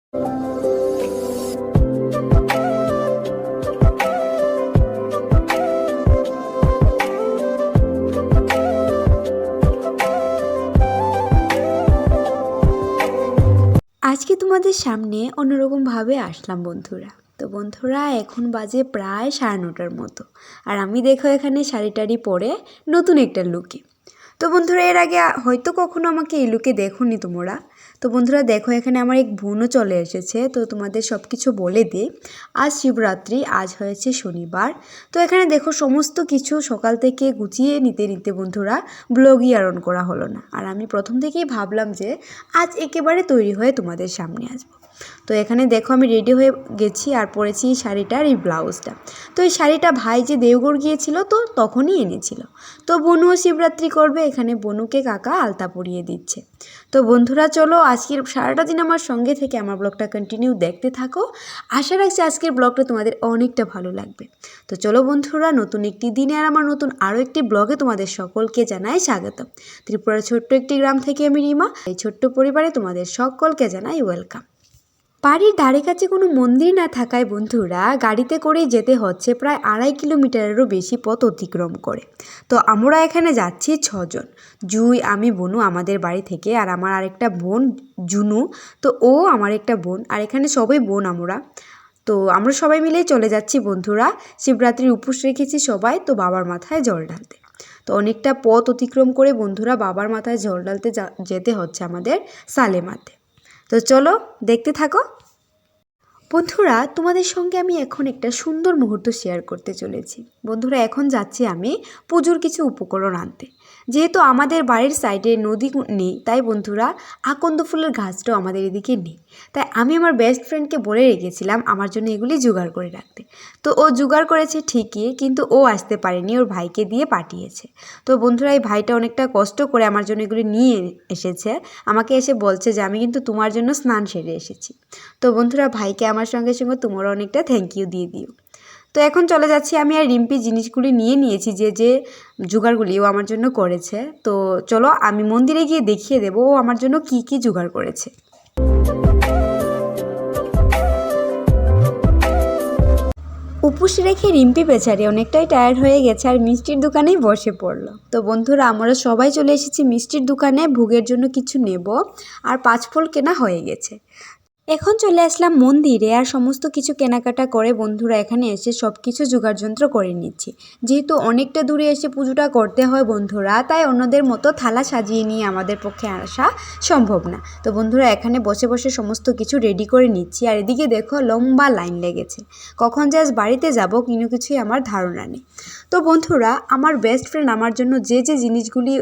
আজকে তোমাদের সামনে অন্যরকমভাবে আসলাম বন্ধুরা। তো বন্ধুরা এখন বাজে প্রায় 9:30টার মতো, আর আমি দেখো এখানে শাড়ি টাড়ি পরে নতুন একটা লুকে। তো বন্ধুরা এর আগে হয়তো কখনো আমাকে এই লুকে দেখোনি তোমরা। তো বন্ধুরা দেখো এখানে আমার এক বোনও চলে এসেছে। তো তোমাদের সব কিছু বলে দিই। আজ শিবরাত্রি, আজ হয়েছে শনিবার। তো এখানে দেখো সমস্ত কিছু সকাল থেকে গুছিয়ে নিতে নিতে বন্ধুরা ব্লগই আর অন করা হলো না। আর আমি প্রথম থেকেই ভাবলাম যে আজ একেবারে তৈরি হয়ে তোমাদের সামনে আসবো। তো এখানে দেখো আমি রেডি হয়ে গেছি আর পরেছি এই শাড়িটার এই ব্লাউজটা। তো এই শাড়িটা ভাই যে দেওঘর গিয়েছিল তো তখনই এনেছিল। তো বনুও শিবরাত্রি করবে, এখানে বনুকে কাকা আলতা পরিয়ে দিচ্ছে। তো বন্ধুরা চলো আজকের সারাটা দিন আমার সঙ্গে থেকে আমার ব্লগটা কন্টিনিউ দেখতে থাকো। আশা রাখছি আজকের ব্লগটা তোমাদের অনেকটা ভালো লাগবে। তো চলো বন্ধুরা, নতুন একটি দিনে আর আমার নতুন আরও একটি ব্লগে তোমাদের সকলকে জানাই স্বাগত। ত্রিপুরার ছোট্ট একটি গ্রাম থেকে আমি রিমা, এই ছোট্ট পরিবারে তোমাদের সকলকে জানাই ওয়েলকাম। বাড়ির ধারে কাছে কোনো মন্দির না থাকায় বন্ধুরা গাড়িতে করেই যেতে হচ্ছে প্রায় 2.5 কিলোমিটারেরও বেশি পথ অতিক্রম করে। তো আমরা এখানে যাচ্ছি 6 জন, জুই, আমি, বনু আমাদের বাড়ি থেকে, আর আমার আরেকটা বোন জুনু। তো ও আমার একটা বোন, আর এখানে সবাই বোন আমরা। তো আমরা সবাই মিলেই চলে যাচ্ছি বন্ধুরা। শিবরাত্রির উপোস রেখেছি সবাই, তো বাবার মাথায় জল ঢালতে। তো অনেকটা পথ অতিক্রম করে বন্ধুরা বাবার মাথায় জল ঢালতে যেতে হচ্ছে আমাদের সালেমাতে। তো চলো দেখতে থাকো বন্ধুরা। তোমাদের সঙ্গে আমি এখন একটা সুন্দর মুহূর্ত শেয়ার করতে চলেছি। বন্ধুরা এখন যাচ্ছি আমি পুজোর কিছু উপকরণ আনতে। যেহেতু আমাদের বাড়ির সাইডে নদী নেই, তাই বন্ধুরা আকন্দ ফুলের গাছটাও আমাদের এদিকে নেই। তাই আমি আমার বেস্ট ফ্রেন্ডকে বলে রেখেছিলাম আমার জন্য এগুলি জোগাড় করে রাখতে। তো ও জোগাড় করেছে ঠিকই, কিন্তু ও আসতে পারেনি, ওর ভাইকে দিয়ে পাঠিয়েছে। তো বন্ধুরা এই ভাইটা অনেকটা কষ্ট করে আমার জন্য এগুলি নিয়ে এসেছে। আমাকে এসে বলছে যে আমি কিন্তু তোমার জন্য স্নান সেরে এসেছি। তো বন্ধুরা ভাইকে আমার সঙ্গে সঙ্গে তোমরা অনেকটা থ্যাংক ইউ দিয়ে দিও। তো এখন চলে যাচ্ছি আমি, আর রিম্পি জিনিসগুলি নিয়ে নিয়েছি, যে যে জোগাড়গুলি ও আমার জন্য করেছে। তো চলো আমি মন্দিরে গিয়ে দেখিয়ে দেবো ও আমার জন্য কি কি জোগাড় করেছে। উপোস রেখে রিম্পি বেচারি অনেকটাই টায়ার্ড হয়ে গেছে আর মিষ্টির দোকানেই বসে পড়লো। তো বন্ধুরা আমরা সবাই চলে এসেছি মিষ্টির দোকানে, ভোগের জন্য কিছু নেব, আর 5 ফল কেনা হয়ে গেছে। এখন চলে আসলাম মন্দিরে, আর সমস্ত কিছু কেনাকাটা করে বন্ধুরা এখানে এসে সব কিছু জোগাড়যন্ত্র করে নিচ্ছি। যেহেতু অনেকটা দূরে এসে পুজোটা করতে হয় বন্ধুরা, তাই অন্যদের মতো থালা সাজিয়ে নিয়ে আমাদের পক্ষে আসা সম্ভব না। তো বন্ধুরা এখানে বসে বসে সমস্ত কিছু রেডি করে নিচ্ছি, আর এদিকে দেখো লম্বা লাইন লেগেছে। কখন যে আজ বাড়িতে যাব কোনো কিছুই আমার ধারণা নেই। তো বন্ধুরা আমার বেস্ট ফ্রেন্ড আমার জন্য যে যে জিনিসগুলি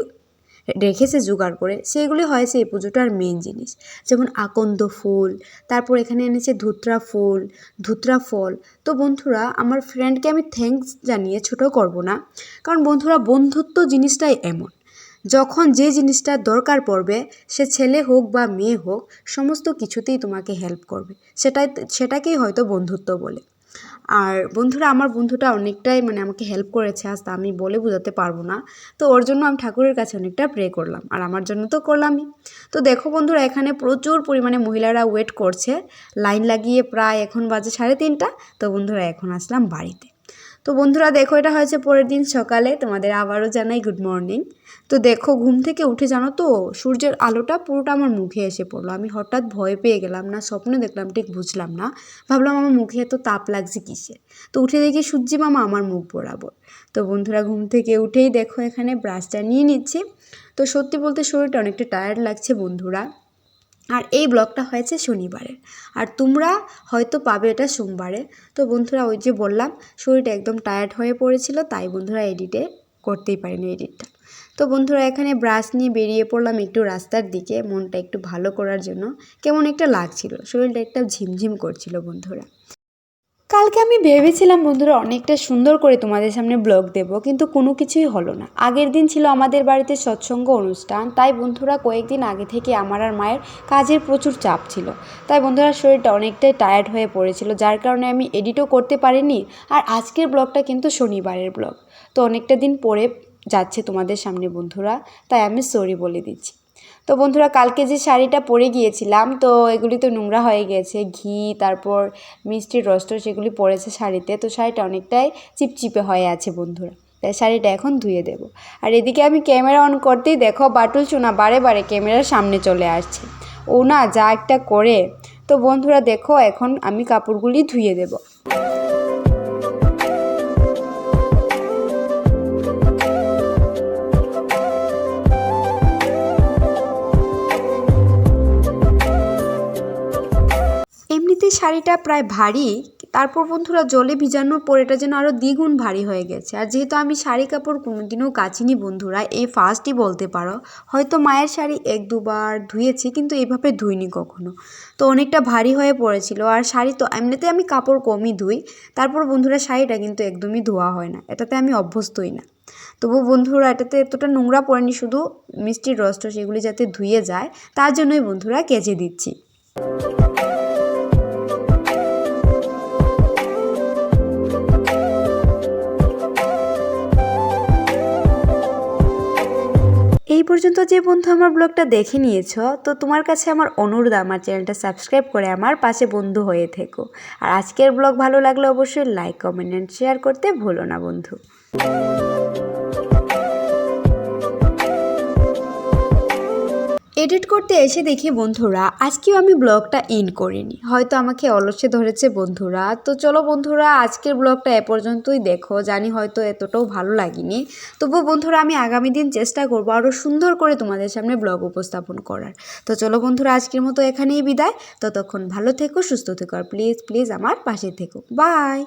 রেখেছে জোগাড় করে, সেগুলি হয়েছে এই পুজোটার মেন জিনিস। যেমন আকন্দ ফুল, তারপর এখানে এনেছে ধুতরা ফল। তো বন্ধুরা আমার ফ্রেন্ডকে আমি থ্যাঙ্কস জানিয়ে ছোটো করব না, কারণ বন্ধুরা বন্ধুত্ব জিনিসটাই এমন, যখন যে জিনিসটা দরকার পড়বে সে ছেলে হোক বা মেয়ে হোক সমস্ত কিছুতেই তোমাকে হেল্প করবে। সেটাকেই হয়তো বন্ধুত্ব বলে। আর বন্ধুরা আমার বন্ধুটা অনেকটাই আমাকে হেল্প করেছে, আজ তা আমি বলে বোঝাতে পারবো না। তো ওর জন্য আমি ঠাকুরের কাছে অনেকটা প্রে করলাম, আর আমার জন্য তো করলামই। তো দেখো বন্ধুরা এখানে প্রচুর পরিমাণে মহিলারা ওয়েট করছে লাইন লাগিয়ে, প্রায় এখন বাজে 3:30। তো বন্ধুরা এখন আসলাম বাড়িতে। তো বন্ধুরা দেখো এটা হয়েছে পরের দিন সকালে, তোমাদের আবারও জানাই গুড মর্নিং। তো দেখো ঘুম থেকে উঠে জানো তো সূর্যের আলোটা পুরোটা আমার মুখে এসে পড়লো। আমি হঠাৎ ভয় পেয়ে গেলাম, না স্বপ্নে দেখলাম ঠিক বুঝলাম না। ভাবলাম আমার মুখে এত তাপ লাগছে কিসের। তো উঠে দেখি সূর্যি মামা আমার মুখ বরাবর। তো বন্ধুরা ঘুম থেকে উঠেই দেখো এখানে ব্রাশটা নিয়ে নিচ্ছি। তো সত্যি বলতে শরীরটা অনেকটা টায়ার্ড লাগছে বন্ধুরা। আর এই ব্লগটা হয়েছে শনিবারের, আর তোমরা হয়তো পাবে এটা সোমবারে। তো বন্ধুরা ওই যে বললাম শরীরটা একদম টায়ার্ড হয়ে পড়েছিল, তাই বন্ধুরা করতেই পারিনি এডিটটা। তো বন্ধুরা এখানে ব্রাশ নিয়ে বেরিয়ে পড়লাম একটু রাস্তার দিকে, মনটা একটু ভালো করার জন্য। কেমন একটা লাগছিল, শরীরটা একটা ঝিমঝিম করছিল বন্ধুরা। কালকে আমি ভেবেছিলাম বন্ধুরা অনেকটা সুন্দর করে তোমাদের সামনে ব্লগ দেব, কিন্তু কোনো কিছুই হলো না। আগের দিন ছিল আমাদের বাড়িতে সৎসঙ্গ অনুষ্ঠান, তাই বন্ধুরা কয়েকদিন আগে থেকে আমার আর মায়ের কাজের প্রচুর চাপ ছিল। তাই বন্ধুরা শরীরটা অনেকটাই টায়ার্ড হয়ে পড়েছিল, যার কারণে আমি এডিটও করতে পারিনি। আর আজকের ব্লগটা কিন্তু শনিবারের ব্লগ, তো অনেকটা দিন পরে যাচ্ছে তোমাদের সামনে বন্ধুরা, তাই আমি সরি বলে দিচ্ছি। তো বন্ধুরা কালকে যে শাড়িটা পরে গিয়েছিলাম তো এগুলি তো নোংরা হয়ে গেছে, ঘি তারপর মিষ্টির রস সেগুলি পড়েছে শাড়িতে, তো শাড়িটা অনেকটাই চিপচিপে হয়ে আছে বন্ধুরা। তাই শাড়িটা এখন ধুয়ে দেব। আর এদিকে আমি ক্যামেরা অন করতেই দেখো বাটুল চুনা বারে বারে ক্যামেরার সামনে চলে আসছে, ও না যা একটা করে। তো বন্ধুরা দেখো এখন আমি কাপড়গুলি ধুয়ে দেব। এমনিতে শাড়িটা প্রায় ভারী, তারপর বন্ধুরা জলে ভিজানোর পর এটা যেন আরও দ্বিগুণ ভারী হয়ে গেছে। আর যেহেতু আমি শাড়ি কাপড় কোনোদিনও কাচিনি বন্ধুরা, এই ফার্স্টই বলতে পারো। হয়তো মায়ের শাড়ি 1-2বার ধুয়েছি কিন্তু এইভাবে ধুইনি কখনো, তো অনেকটা ভারী হয়ে পড়েছিল। আর শাড়ি তো এমনিতে আমি কাপড় কমই ধুই, তারপর বন্ধুরা শাড়িটা কিন্তু একদমই ধোয়া হয় না, এটাতে আমি অভ্যস্তই না। তবু বন্ধুরা এটাতে এতটা নোংরা পড়েনি, শুধু মিষ্টির রস সেগুলি যাতে ধুয়ে যায় তার জন্যই বন্ধুরা কেচে দিচ্ছি। এই পর্যন্ত যে বন্ধু আমার ব্লগটা দেখে নিয়েছো, তো তোমার কাছে আমার অনুরোধ আমার চ্যানেলটা সাবস্ক্রাইব করে আমার পাশে বন্ধু হয়ে থেকো। আর আজকের ব্লগ ভালো লাগলে অবশ্যই লাইক কমেন্ট অ্যান্ড শেয়ার করতে ভুলো না বন্ধু। এডিট করতে এসে দেখি বন্ধুরা আজকেও আমি ব্লগটা এন্ড করিনি, হয়তো আমাকে অলসে ধরেছে বন্ধুরা। তো চলো বন্ধুরা আজকের ব্লগটা এ পর্যন্তই দেখো, জানি হয়তো এতটাও ভালো লাগেনি, তবুও বন্ধুরা আমি আগামী দিন চেষ্টা করবো আরও সুন্দর করে তোমাদের সামনে ব্লগ উপস্থাপন করার। তো চলো বন্ধুরা আজকের মতো এখানেই বিদায়, ততক্ষণ ভালো থেকো সুস্থ থেকো আর প্লিজ প্লিজ আমার পাশে থেকো। বাই।